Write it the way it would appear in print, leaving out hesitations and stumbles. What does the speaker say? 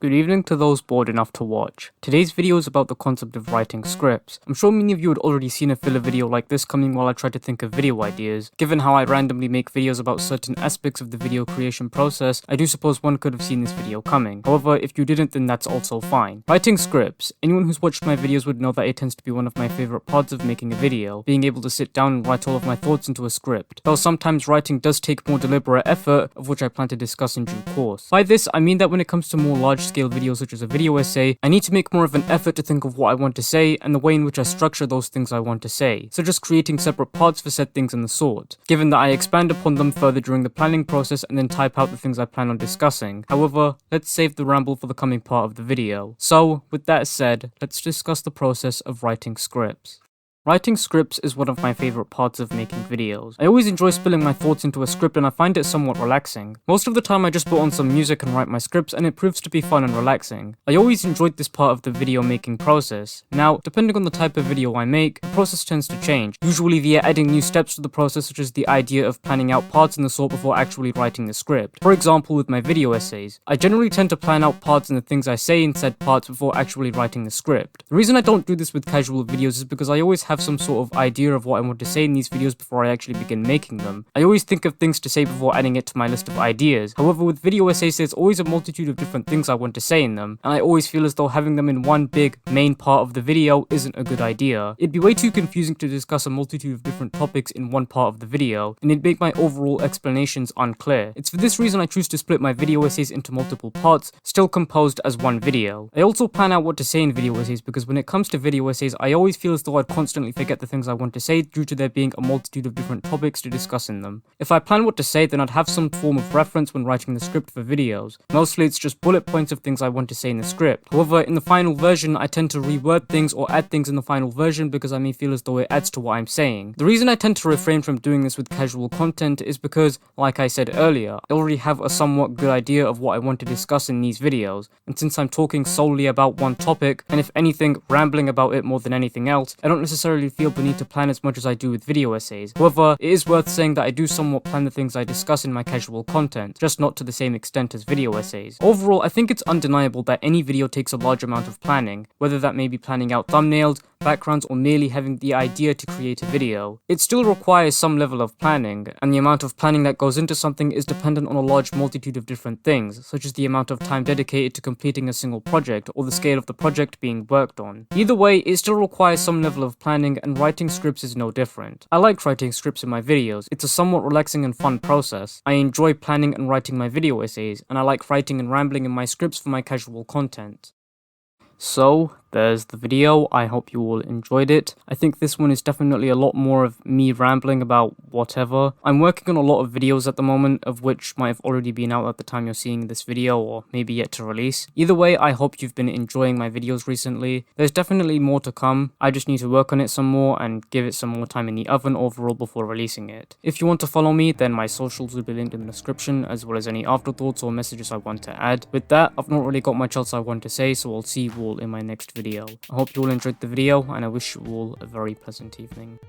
Good evening to those bored enough to watch. Today's video is about the concept of writing scripts. I'm sure many of you had already seen a filler video like this coming while I tried to think of video ideas. Given how I randomly make videos about certain aspects of the video creation process, I do suppose one could have seen this video coming. However, if you didn't, then that's also fine. Writing scripts. Anyone who's watched my videos would know that it tends to be one of my favorite parts of making a video, being able to sit down and write all of my thoughts into a script. Though sometimes writing does take more deliberate effort, of which I plan to discuss in due course. By this, I mean that when it comes to more large-scale videos such as a video essay, I need to make more of an effort to think of what I want to say and the way in which I structure those things I want to say, such as creating separate parts for said things and the sort, given that I expand upon them further during the planning process and then type out the things I plan on discussing. However, let's save the ramble for the coming part of the video. So, with that said, let's discuss the process of writing scripts. Writing scripts is one of my favorite parts of making videos. I always enjoy spilling my thoughts into a script and I find it somewhat relaxing. Most of the time I just put on some music and write my scripts and it proves to be fun and relaxing. I always enjoyed this part of the video making process. Now, depending on the type of video I make, the process tends to change, usually via adding new steps to the process such as the idea of planning out parts and the sort before actually writing the script. For example, with my video essays, I generally tend to plan out parts and the things I say in said parts before actually writing the script. The reason I don't do this with casual videos is because I always have some sort of idea of what I want to say in these videos before I actually begin making them. I always think of things to say before adding it to my list of ideas. However, with video essays there's always a multitude of different things I want to say in them, and I always feel as though having them in one big main part of the video isn't a good idea. It'd be way too confusing to discuss a multitude of different topics in one part of the video, and it'd make my overall explanations unclear. It's for this reason I choose to split my video essays into multiple parts, still composed as one video. I also plan out what to say in video essays because when it comes to video essays I always feel as though I'd constantly forget the things I want to say due to there being a multitude of different topics to discuss in them. If I plan what to say, then I'd have some form of reference when writing the script for videos. Mostly it's just bullet points of things I want to say in the script. However, in the final version, I tend to reword things or add things in the final version because I may feel as though it adds to what I'm saying. The reason I tend to refrain from doing this with casual content is because, like I said earlier, I already have a somewhat good idea of what I want to discuss in these videos, and since I'm talking solely about one topic, and if anything, rambling about it more than anything else, I don't necessarily feel the need to plan as much as I do with video essays. However, it is worth saying that I do somewhat plan the things I discuss in my casual content, just not to the same extent as video essays. Overall, I think it's undeniable that any video takes a large amount of planning, whether that may be planning out thumbnails, backgrounds, or merely having the idea to create a video. It still requires some level of planning, and the amount of planning that goes into something is dependent on a large multitude of different things, such as the amount of time dedicated to completing a single project, or the scale of the project being worked on. Either way, it still requires some level of planning, and writing scripts is no different. I like writing scripts in my videos. It's a somewhat relaxing and fun process. I enjoy planning and writing my video essays, and I like writing and rambling in my scripts for my casual content. So, there's the video. I hope you all enjoyed it. I think this one is definitely a lot more of me rambling about whatever. I'm working on a lot of videos at the moment, of which might have already been out at the time you're seeing this video, or maybe yet to release. Either way, I hope you've been enjoying my videos recently. There's definitely more to come. I just need to work on it some more and give it some more time in the oven overall before releasing it. If you want to follow me, then my socials will be linked in the description, as well as any afterthoughts or messages I want to add. With that, I've not really got much else I want to say, so I'll see you all in my next video. I hope you all enjoyed the video, and I wish you all a very pleasant evening.